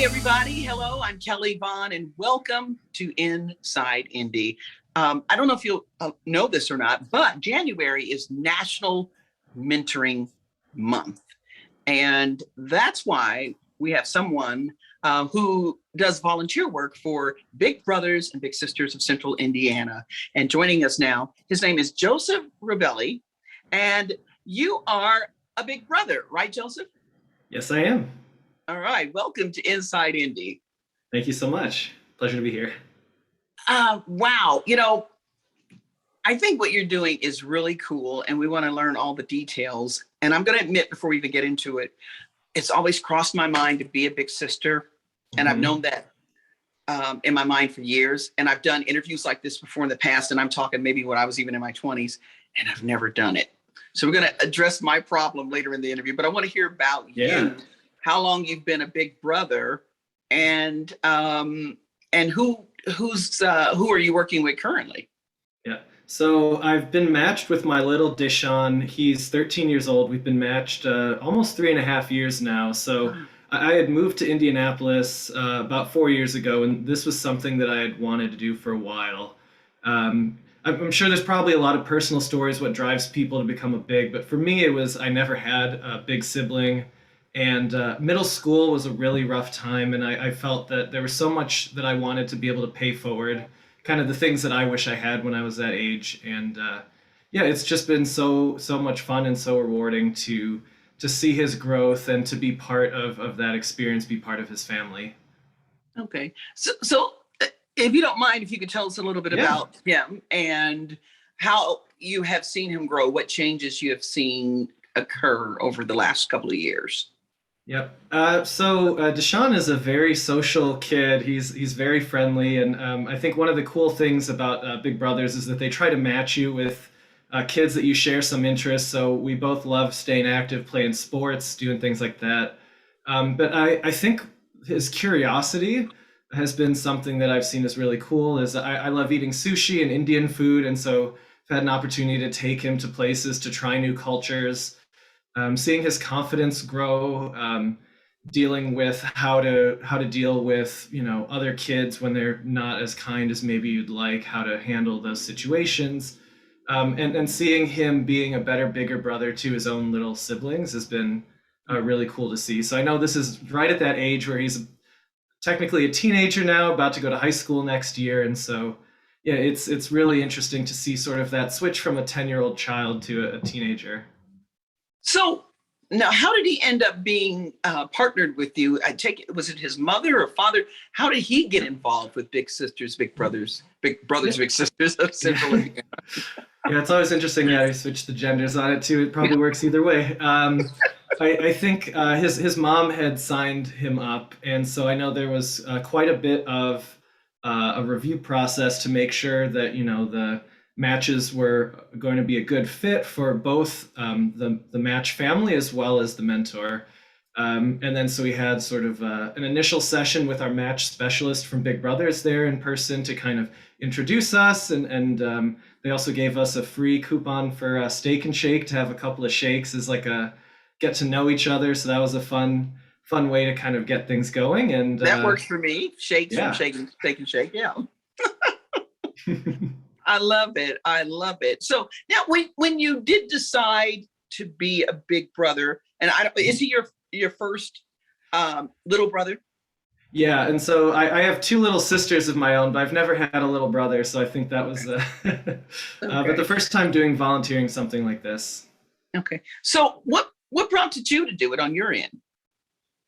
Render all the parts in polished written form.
everybody. Hello, I'm Kelly Vaughn, and welcome to Inside Indy. I don't know if you'll know this or not, but January is National Mentoring Month. And that's why we have someone who does volunteer work for Big Brothers and Big Sisters of Central Indiana. And joining us now, his name is Joseph Robele, and you are a big brother, right, Joseph? Yes, I am. All right, welcome to Inside Indy. Thank you so much. Pleasure to be here. Wow, I think what you're doing is really cool, and we want to learn all the details. And I'm going to admit, before we even get into it, it's always crossed my mind to be a big sister. And I've known that in my mind for years. And I've done interviews like this before in the past, and I'm talking maybe when I was even in my 20s, and I've never done it. So we're going to address my problem later in the interview, but I want to hear about you, how long you've been a big brother, and who are you working with currently? Yeah. So I've been matched with my little Deshaun. He's 13 years old. We've been matched almost 3.5 years now. So I had moved to Indianapolis about 4 years ago, and this was something that I had wanted to do for a while. I'm sure there's probably a lot of personal stories what drives people to become a big, but for me it was I never had a big sibling, and middle school was a really rough time, and I felt that there was so much that I wanted to be able to pay forward, kind of the things that I wish I had when I was that age. And it's just been so much fun and so rewarding to see his growth and to be part of that experience, be part of his family. Okay, so if you don't mind, if you could tell us a little bit about him and how you have seen him grow, what changes you have seen occur over the last couple of years. Yep. So Deshaun is a very social kid. He's very friendly, and I think one of the cool things about Big Brothers is that they try to match you with kids that you share some interests. So we both love staying active, playing sports, doing things like that. But I think his curiosity has been something that I've seen is really cool. Is I love eating sushi and Indian food, and so I've had an opportunity to take him to places to try new cultures. Seeing his confidence grow, dealing with how to deal with other kids when they're not as kind as maybe you'd like, how to handle those situations, and seeing him being a better, bigger brother to his own little siblings has been really cool to see. So I know this is right at that age where he's technically a teenager now, about to go to high school next year, and so it's really interesting to see sort of that switch from a 10-year-old child to a teenager. So now, how did he end up being partnered with you? I take it, was it his mother or father? How did he get involved with Big Sisters, Big Brothers, Big Sisters of Central Indiana? Yeah, it's always interesting. Yeah, we switch the genders on it too. It probably works either way. I think his mom had signed him up, and so I know there was quite a bit of a review process to make sure that the matches were going to be a good fit for both the match family as well as the mentor. And then so we had sort of an initial session with our match specialist from Big Brothers there in person to kind of introduce us. And they also gave us a free coupon for a Steak and Shake to have a couple of shakes as like a get to know each other. So that was a fun way to kind of get things going. And that works for me. Shakes from Steak and Shake. Yeah. I love it. So now, when you did decide to be a big brother, and is he your first little brother? Yeah, and so I have two little sisters of my own, but I've never had a little brother, so I think that was okay. But the first time doing volunteering something like this. Okay, so what prompted you to do it on your end?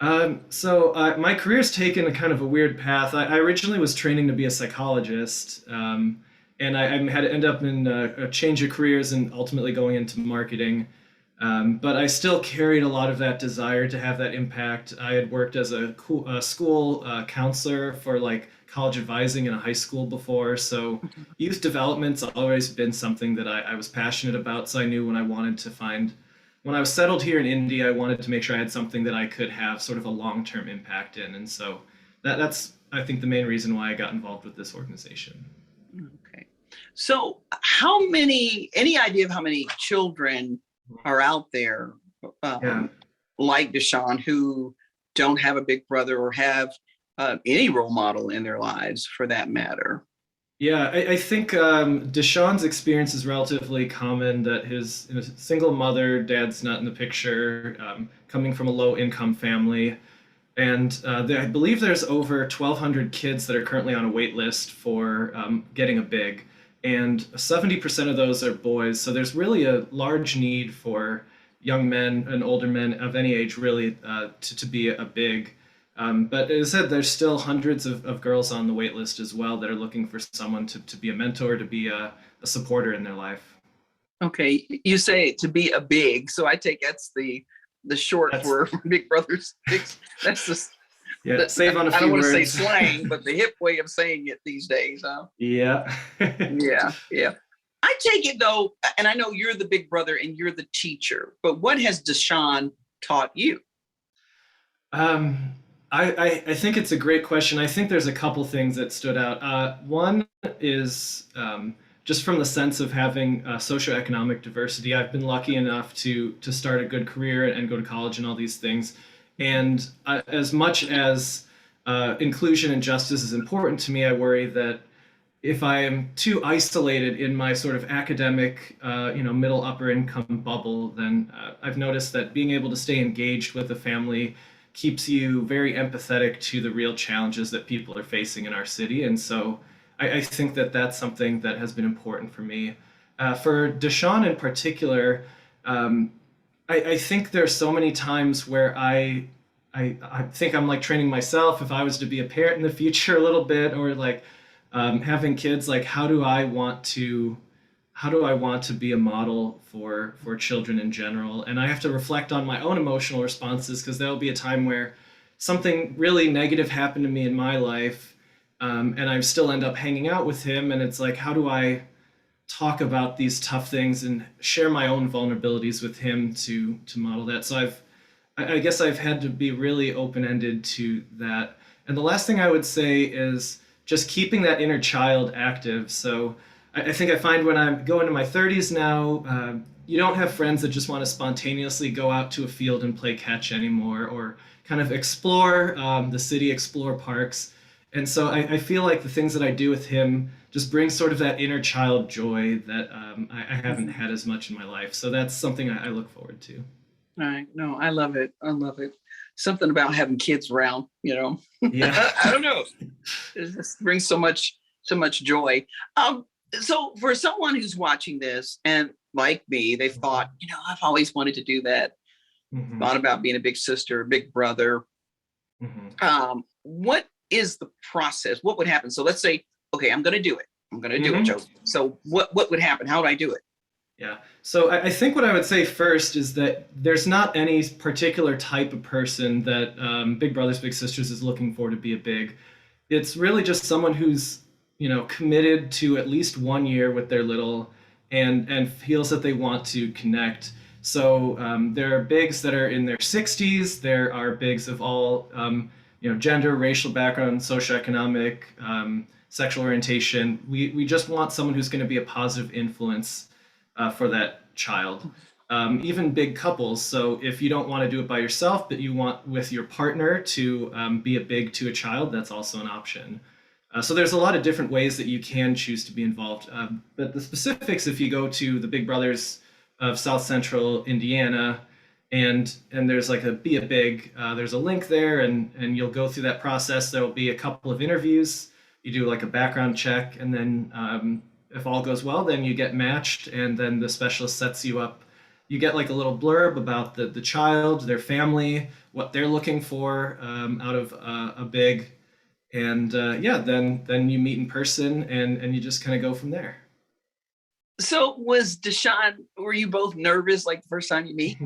My career's taken a kind of a weird path. I originally was training to be a psychologist. And I had to end up in a change of careers and ultimately going into marketing. But I still carried a lot of that desire to have that impact. I had worked as a school counselor for like college advising in a high school before. So youth development's always been something that I was passionate about. So I knew when I was settled here in Indy, I wanted to make sure I had something that I could have sort of a long-term impact in. And so that's, I think, the main reason why I got involved with this organization. Okay. So any idea of how many children are out there like Deshaun who don't have a big brother or have any role model in their lives for that matter. Yeah, I think Deshaun's experience is relatively common that his single mother, dad's not in the picture, coming from a low income family. And I believe there's over 1,200 kids that are currently on a wait list for getting a big. And 70% of those are boys. So there's really a large need for young men and older men of any age, really, to be a big. But as I said, there's still hundreds of girls on the wait list as well that are looking for someone to be a mentor, to be a supporter in their life. Okay, you say to be a big, so I take that's the short That's for Big Brothers. That's yeah. Save on a I don't few want to say words. slang, but the hip way of saying it these days. Huh? Yeah. Yeah, yeah. I take it though, and I know you're the big brother and you're the teacher, but what has Deshaun taught you? Um, I think it's a great question. I think there's a couple things that stood out. One is just from the sense of having socioeconomic diversity. I've been lucky enough to start a good career and go to college and all these things. And as much as inclusion and justice is important to me, I worry that if I am too isolated in my sort of academic, middle upper income bubble, then I've noticed that being able to stay engaged with the family keeps you very empathetic to the real challenges that people are facing in our city. And so I think that that's something that has been important for me. For Deshaun in particular, I think there's so many times where I think I'm like training myself if I was to be a parent in the future a little bit, or like having kids, like how do I want to be a model for children in general? And I have to reflect on my own emotional responses because there'll be a time where something really negative happened to me in my life, and I still end up hanging out with him. And it's like, how do I talk about these tough things and share my own vulnerabilities with him to model that? So I guess I've had to be really open-ended to that. And the last thing I would say is just keeping that inner child active. So I think I find when I'm going to my 30s now, you don't have friends that just want to spontaneously go out to a field and play catch anymore, or kind of explore the city, explore parks. And so I feel like the things that I do with him just bring sort of that inner child joy that I haven't had as much in my life. So that's something I look forward to. All right, no, I love it. I love it. Something about having kids around, Yeah. I don't know. It just brings so much joy. So for someone who's watching this and like me, they thought, I've always wanted to do that. Hmm. Thought about being a big sister, a big brother. Hmm. What is the process? What would happen? So let's say, okay, I'm going to do it. I'm going to do it, Hmm. Joe. So what would happen? How would I do it? Yeah. So I think what I would say first is that there's not any particular type of person that Big Brothers Big Sisters is looking for to be a big. It's really just someone who's committed to at least 1 year with their little, and feels that they want to connect. So there are bigs that are in their 60s. There are bigs of all gender, racial background, socioeconomic, sexual orientation. We just want someone who's going to be a positive influence for that child. Even big couples. So if you don't want to do it by yourself, but you want with your partner to be a big to a child, that's also an option. So there's a lot of different ways that you can choose to be involved. But the specifics, if you go to the Big Brothers of South Central Indiana, and there's like a Be a Big, there's a link there, and you'll go through that process. There will be a couple of interviews. You do like a background check, and then if all goes well, then you get matched, and then the specialist sets you up. You get like a little blurb about the child, their family, what they're looking for out of a big, and yeah, then you meet in person, and you just kind of go from there. So was Deshaun, were you both nervous like the first time you meet?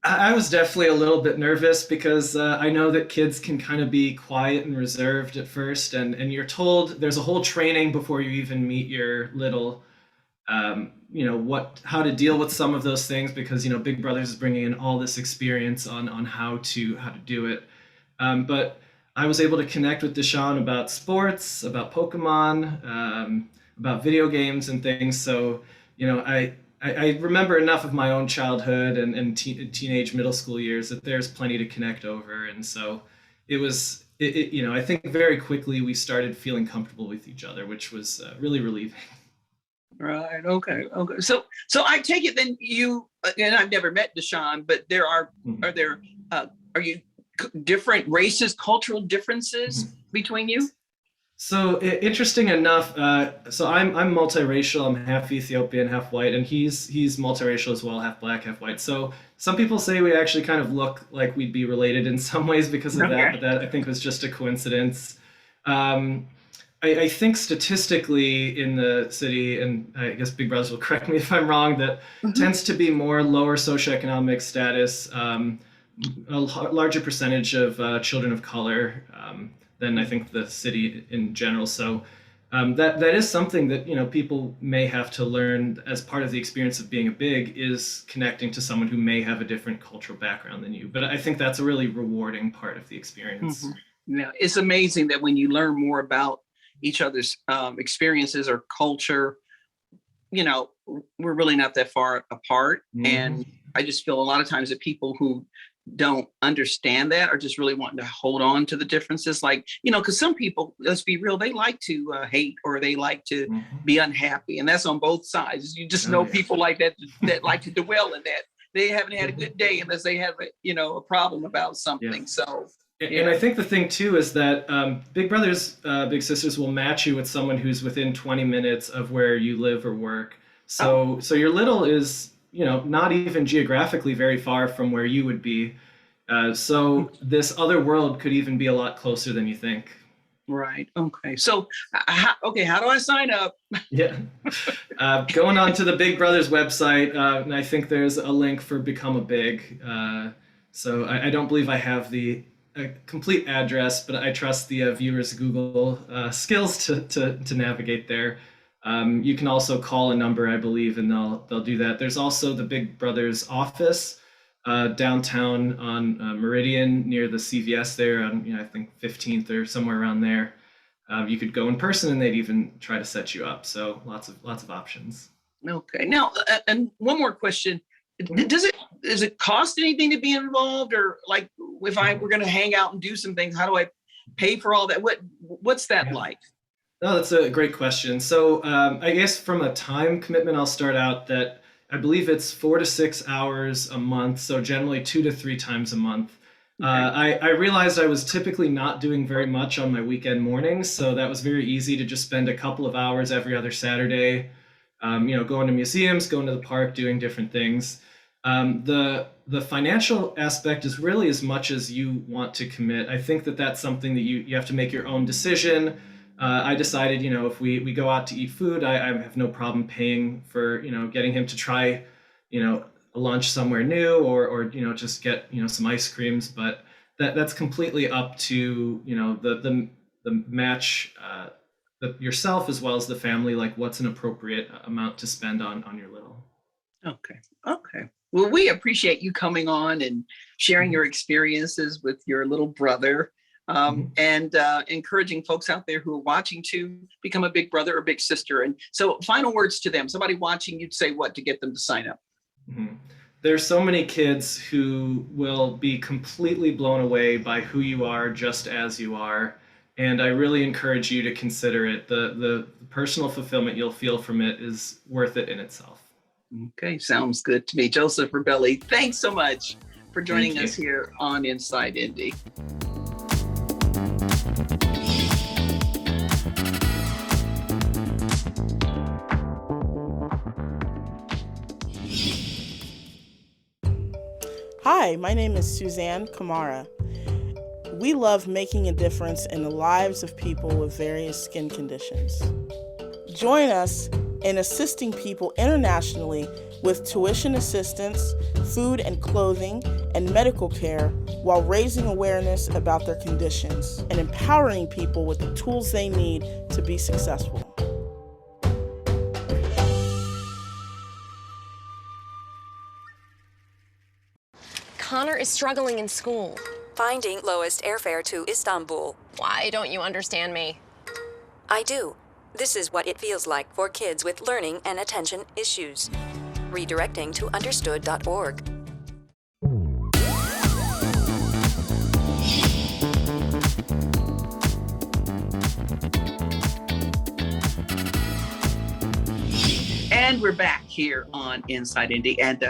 I was definitely a little bit nervous because I know that kids can kind of be quiet and reserved at first, and you're told there's a whole training before you even meet your little, how to deal with some of those things, because Big Brothers is bringing in all this experience on how to do it. But I was able to connect with Deshaun about sports, about Pokemon, about video games and things. So I remember enough of my own childhood and teenage middle school years that there's plenty to connect over. And so it was I think very quickly we started feeling comfortable with each other, which was really relieving. Right. Okay. Okay. So I take it then and I've never met Deshaun, but are there, are you different races, cultural differences between you? So interesting enough, so I'm multiracial. I'm half Ethiopian, half white, and he's multiracial as well, half black, half white. So some people say we actually kind of look like we'd be related in some ways because of that, but that I think was just a coincidence. I think statistically in the city, and I guess Big Brothers will correct me if I'm wrong, that tends to be more lower socioeconomic status, a larger percentage of children of color. Than I think the city in general. So that is something that people may have to learn as part of the experience of being a big, is connecting to someone who may have a different cultural background than you. But I think that's a really rewarding part of the experience. Yeah, it's amazing that when you learn more about each other's experiences or culture, we're really not that far apart. And I just feel a lot of times that people who don't understand that are just really wanting to hold on to the differences, like because some people, let's be real, they like to hate, or they like to be unhappy, and that's on both sides. You just know people like that like to dwell in that. They haven't had a good day unless they have a problem about something. So and I think the thing too is that Big Brothers Big Sisters will match you with someone who's within 20 minutes of where you live or work. So your little is not even geographically very far from where you would be. So this other world could even be a lot closer than you think. Right. Okay. So, how do I sign up? Going on to the Big Brothers website, and I think there's a link for Become a Big. So I don't believe I have the complete address, but I trust the viewers' Google skills to navigate there. You can also call a number, I believe, and they'll do that. There's also the Big Brothers office downtown on Meridian near the CVS there on I think 15th or somewhere around there. You could go in person and they'd even try to set you up. So lots of options. Okay. Now, and one more question. Does it cost anything to be involved, or like if I were going to hang out and do some things, how do I pay for all that? What's that like? No, that's a great question. So I guess from a time commitment, I'll start out that I believe it's 4 to 6 hours a month. So generally 2 to 3 times a month. Okay. I realized I was typically not doing very much on my weekend mornings. So that was very easy to just spend a couple of hours every other Saturday, going to museums, going to the park, doing different things. The financial aspect is really as much as you want to commit. I think that's something that you have to make your own decision. I decided, if we go out to eat food, I have no problem paying for, getting him to try, a lunch somewhere new or just get, some ice creams. But that's completely up to, the match, yourself as well as the family, like what's an appropriate amount to spend on your little. Okay. Well, we appreciate you coming on and sharing your experiences with your little brother. And encouraging folks out there who are watching to become a big brother or big sister. And so final words to them, somebody watching, you'd say what to get them to sign up? There's so many kids who will be completely blown away by who you are just as you are. And I really encourage you to consider it. The personal fulfillment you'll feel from it is worth it in itself. Okay, sounds good to me. Joseph Robele, thanks so much for joining us here on Inside Indy. Hi, my name is Suzanne Kamara. We love making a difference in the lives of people with various skin conditions. Join us in assisting people internationally with tuition assistance, food and clothing, and medical care while raising awareness about their conditions and empowering people with the tools they need to be successful. Connor is struggling in school. Finding lowest airfare to Istanbul. Why don't you understand me? I do. This is what it feels like for kids with learning and attention issues. Redirecting to understood.org. And we're back here on Inside Indy, and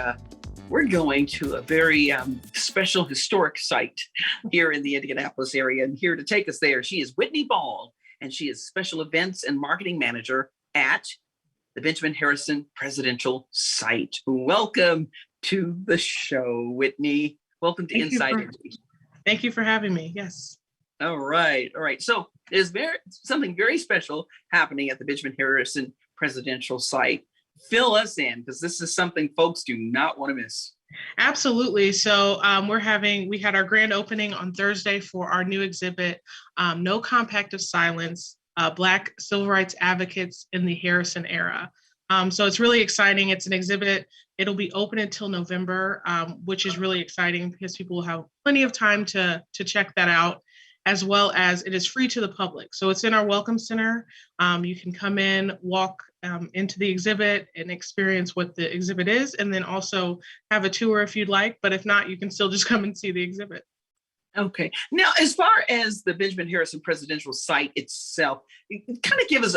we're going to a very special historic site here in the Indianapolis area. And here to take us there, she is Whitney Ball, and she is Special Events and Marketing Manager at the Benjamin Harrison Presidential Site. Welcome to the show, Whitney. Welcome to Inside Indy. Thank you for having me. Yes. All right. So there's something very special happening at the Benjamin Harrison Presidential Site. Fill us in, because this is something folks do not want to miss. Absolutely. So we had our grand opening on Thursday for our new exhibit, No Compact of Silence, Black Civil Rights Advocates in the Harrison Era. So it's really exciting. It's an exhibit. It'll be open until November, which is really exciting because people will have plenty of time to check that out, as well as it is free to the public. So it's in our Welcome Center. You can come in, walk into the exhibit and experience what the exhibit is, and then also have a tour if you'd like. But if not, you can still just come and see the exhibit. Okay. Now, as far as the Benjamin Harrison Presidential Site itself, kind of give us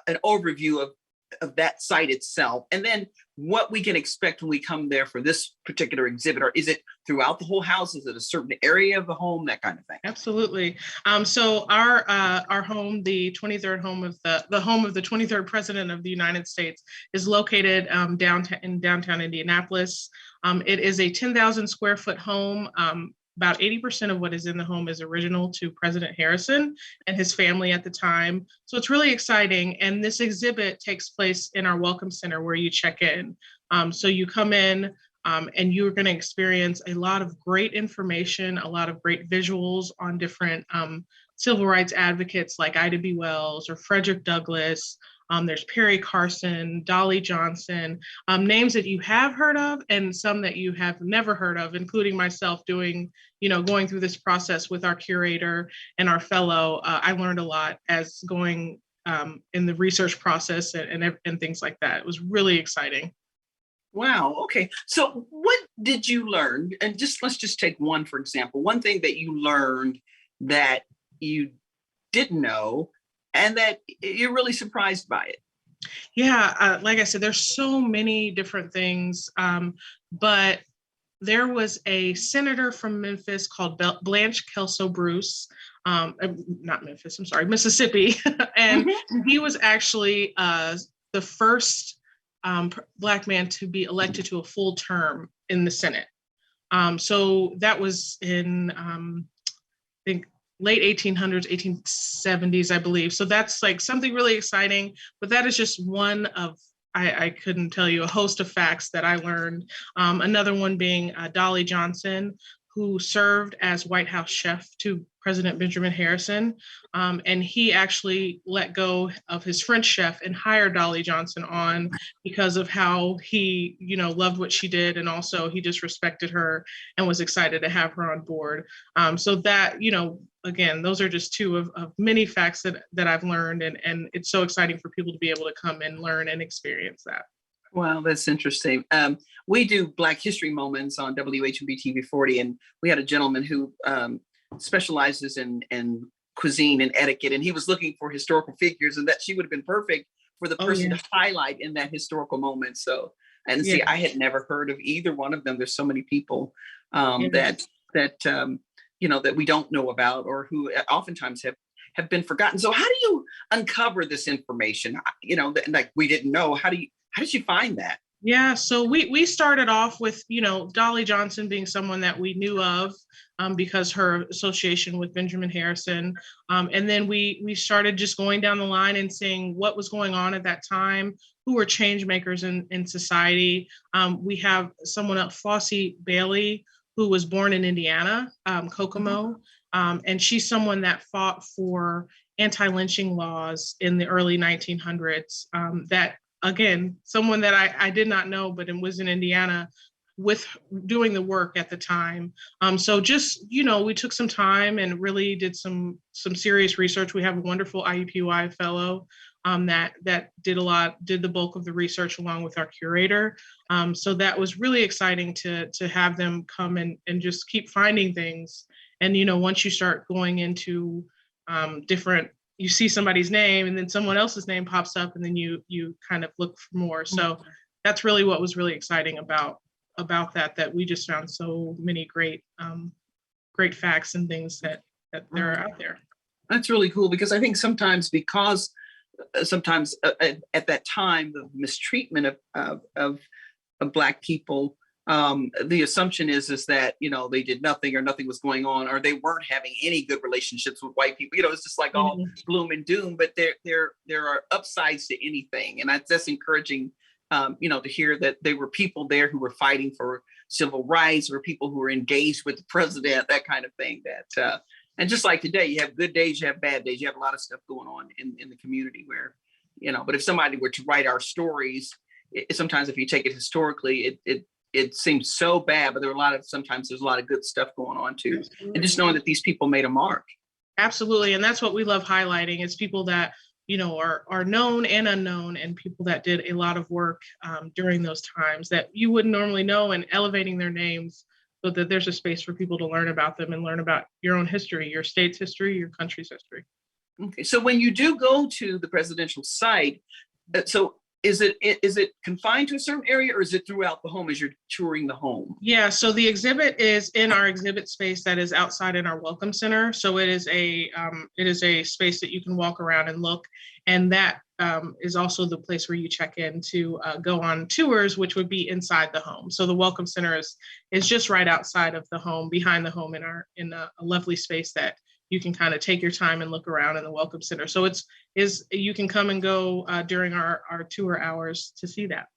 an overview of that site itself, and then what we can expect when we come there for this particular exhibit. Or is it throughout the whole house? Is it a certain area of the home? That kind of thing. Absolutely. So our home, the 23rd home of the home of the 23rd President of the United States, is located downtown Indianapolis. It is a 10,000 square foot home. About 80% of what is in the home is original to President Harrison and his family at the time. So it's really exciting. And this exhibit takes place in our Welcome Center where you check in. So you come in and you're going to experience a lot of great information, a lot of great visuals on different civil rights advocates like Ida B. Wells or Frederick Douglass. There's Perry Carson, Dolly Johnson, names that you have heard of and some that you have never heard of, including myself going through this process with our curator and our fellow. I learned a lot as going in the research process and things like that. It was really exciting. Wow. Okay. So what did you learn? And let's just take one, for example, one thing that you learned that you didn't know and that you're really surprised by it. Yeah, like I said, there's so many different things, but there was a senator from Memphis called Blanche Kelso Bruce, not Memphis, I'm sorry, Mississippi, and he was actually the first Black man to be elected to a full term in the Senate. So that was in, I think, late 1800s, 1870s, I believe. So that's like something really exciting, but that is just one of, I couldn't tell you, a host of facts that I learned. Another one being Dolly Johnson, who served as White House chef to President Benjamin Harrison. And he actually let go of his French chef and hired Dolly Johnson on because of how he, loved what she did. And also he just respected her and was excited to have her on board. So that, again, those are just two of many facts that I've learned. And it's so exciting for people to be able to come and learn and experience that. Wow, that's interesting. We do Black History Moments on WHMB TV 40, and we had a gentleman who specializes in cuisine and etiquette, and he was looking for historical figures, and that she would have been perfect for the person to highlight in that historical moment. So, and see, I had never heard of either one of them. There's so many people that we don't know about, or who oftentimes have been forgotten. So how do you uncover this information? Like we didn't know. How did you find that? Yeah, so we started off with, Dolly Johnson being someone that we knew of because her association with Benjamin Harrison. And then we started just going down the line and seeing what was going on at that time, who were change makers in society. We have someone else, Flossie Bailey, who was born in Indiana, Kokomo. And she's someone that fought for anti-lynching laws in the early 1900s that, again, someone that I did not know, but it was in Indiana with doing the work at the time. So just, we took some time and really did some serious research. We have a wonderful IUPUI fellow that did the bulk of the research along with our curator. So that was really exciting to have them come and just keep finding things. And, once you start going into different you see somebody's name and then someone else's name pops up and then you kind of look for more. So that's really what was really exciting about that we just found so many great facts and things that are out there. That's really cool, because I think sometimes at that time, the mistreatment of Black people, the assumption is that, they did nothing, or nothing was going on, or they weren't having any good relationships with white people. It's just like all gloom and doom, but there are upsides to anything. And that's encouraging, to hear that there were people there who were fighting for civil rights, or people who were engaged with the president, that kind of thing. And just like today, you have good days, you have bad days, you have a lot of stuff going on in the community where, but if somebody were to write our stories, sometimes if you take it historically, it seems so bad, but sometimes there's a lot of good stuff going on too. Absolutely. And just knowing that these people made a mark. Absolutely. And that's what we love highlighting, is people that, are known and unknown, and people that did a lot of work during those times that you wouldn't normally know, and elevating their names so that there's a space for people to learn about them and learn about your own history, your state's history, your country's history. Okay. So when you do go to the presidential site, so is it confined to a certain area, or is it throughout the home as you're touring the home? Yeah, so the exhibit is in our exhibit space that is outside in our welcome center. So it is a space that you can walk around and look, and that is also the place where you check in to go on tours, which would be inside the home. So the welcome center is just right outside of the home, behind the home, in a lovely space that you can kind of take your time and look around in the welcome center. So you can come and go during our tour hours to see that.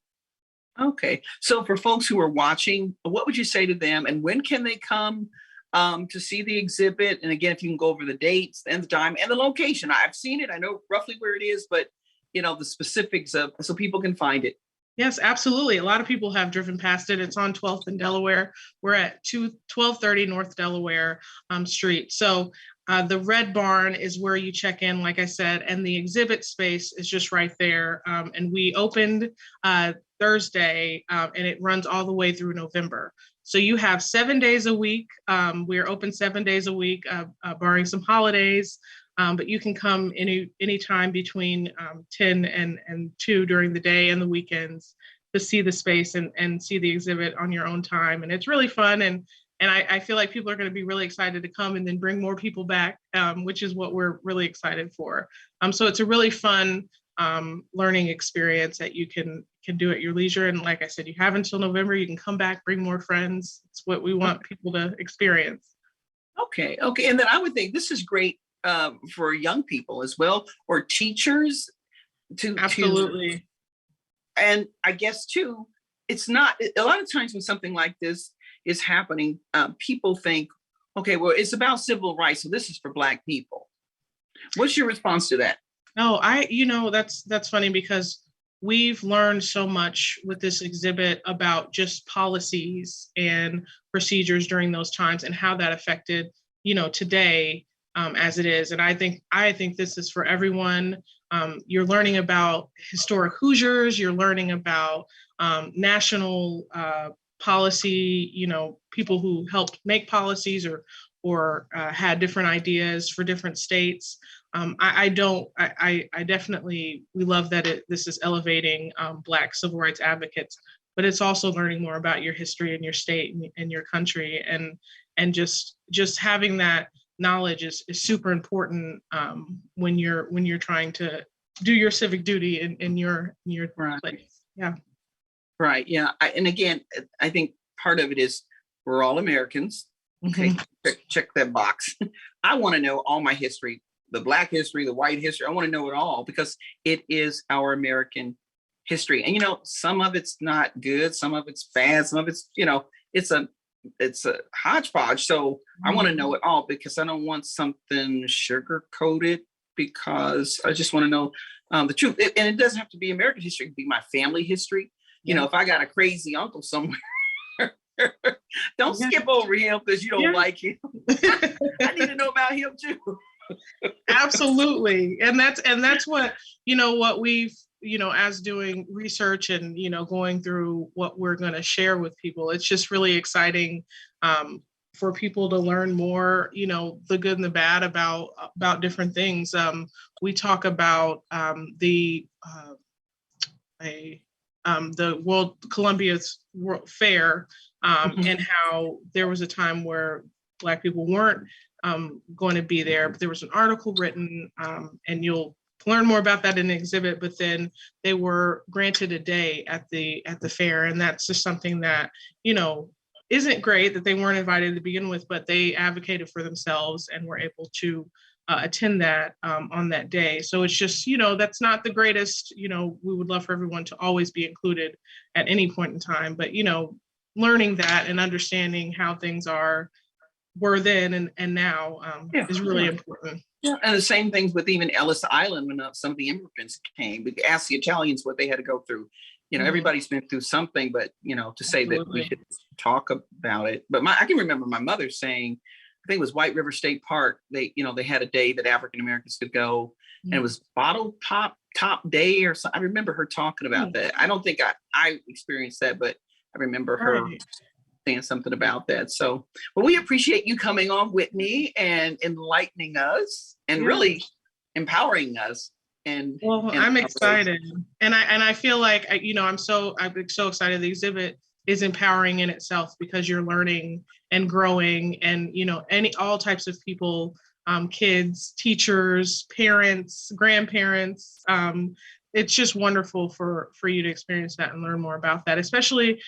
Okay. So for folks who are watching, what would you say to them, and when can they come to see the exhibit? And again, if you can go over the dates and the time and the location. I've seen it. I know roughly where it is, but the specifics so people can find it. Yes, absolutely. A lot of people have driven past it. It's on 12th and Delaware. We're at 1230 North Delaware Street. So the Red Barn is where you check in, like I said, and the exhibit space is just right there. And we opened Thursday, and it runs all the way through November. So you have 7 days a week. We're open 7 days a week, barring some holidays. But you can come any time between 10 and 2 during the day and the weekends to see the space and see the exhibit on your own time. And it's really fun. And I feel like people are going to be really excited to come and then bring more people back, which is what we're really excited for. So it's a really fun learning experience that you can do at your leisure. And like I said, you have until November. You can come back, bring more friends. It's what we want people to experience. Okay. And then I would think this is great for young people as well, or teachers Absolutely. And I guess too, it's not, a lot of times when something like this is happening, people think, okay, well, it's about civil rights, so this is for Black people. What's your response to that? Oh, that's funny, because we've learned so much with this exhibit about just policies and procedures during those times and how that affected, today as it is. And I think this is for everyone. You're learning about historic Hoosiers. You're learning about national policy, people who helped make policies or had different ideas for different states. We love that this is elevating Black civil rights advocates, but it's also learning more about your history and your state and your country, and just having that knowledge is super important when you're trying to do your civic duty in your Right. place. Yeah. Right. Yeah. And again, I think part of it is we're all Americans. Okay. Mm-hmm. Check that box. I want to know all my history, the Black history, the white history. I want to know it all, because it is our American history. And, some of it's not good. Some of it's bad. Some of it's, it's a hodgepodge. So I want to know it all, because I don't want something sugar coated, because I just want to know the truth. And it doesn't have to be American history. It can be my family history. If I got a crazy uncle somewhere, don't skip over him because you don't like him. I need to know about him too. Absolutely. And that's what, what we've, as doing research and, going through what we're going to share with people, it's just really exciting for people to learn more, the good and the bad about different things. We talk about the Columbia's World Fair, and how there was a time where Black people weren't going to be there, but there was an article written, and you'll learn more about that in the exhibit, but then they were granted a day at the fair. And that's just something that, isn't great that they weren't invited to begin with, but they advocated for themselves and were able to attend that on that day. So it's just, that's not the greatest, we would love for everyone to always be included at any point in time, but, learning that and understanding how things were then and now is really important. Yeah, and the same things with even Ellis Island when some of the immigrants came. We asked the Italians what they had to go through. Everybody's been through something, but to say that we should talk about it. But I can remember my mother saying, I think it was White River State Park. They had a day that African Americans could go, and it was bottle top day or something. I remember her talking about that. I don't think I experienced that, but I remember her saying something about that. So, well, we appreciate you coming on, Whitney, and enlightening us and really empowering us. And I'm excited, and I feel like I'm so excited. The exhibit is empowering in itself because you're learning and growing, and all types of people, kids, teachers, parents, grandparents. It's just wonderful for you to experience that and learn more about that, especially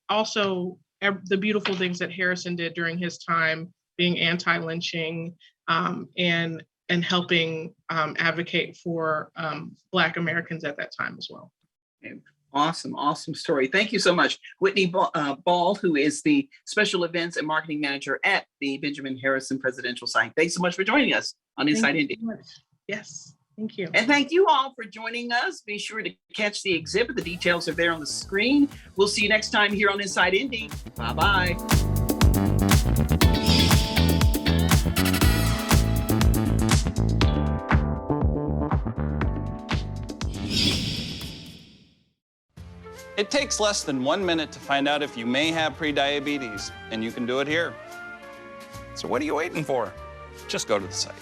also the beautiful things that Harrison did during his time being anti-lynching, and helping advocate for Black Americans at that time as well. Awesome story. Thank you so much. Whitney Ball, who is the Special Events and Marketing Manager at the Benjamin Harrison Presidential Site. Thanks so much for joining us on Inside Indy. Yes, thank you. And thank you all for joining us. Be sure to catch the exhibit. The details are there on the screen. We'll see you next time here on Inside Indy. Bye-bye. It takes less than 1 minute to find out if you may have prediabetes, and you can do it here. So what are you waiting for? Just go to the site.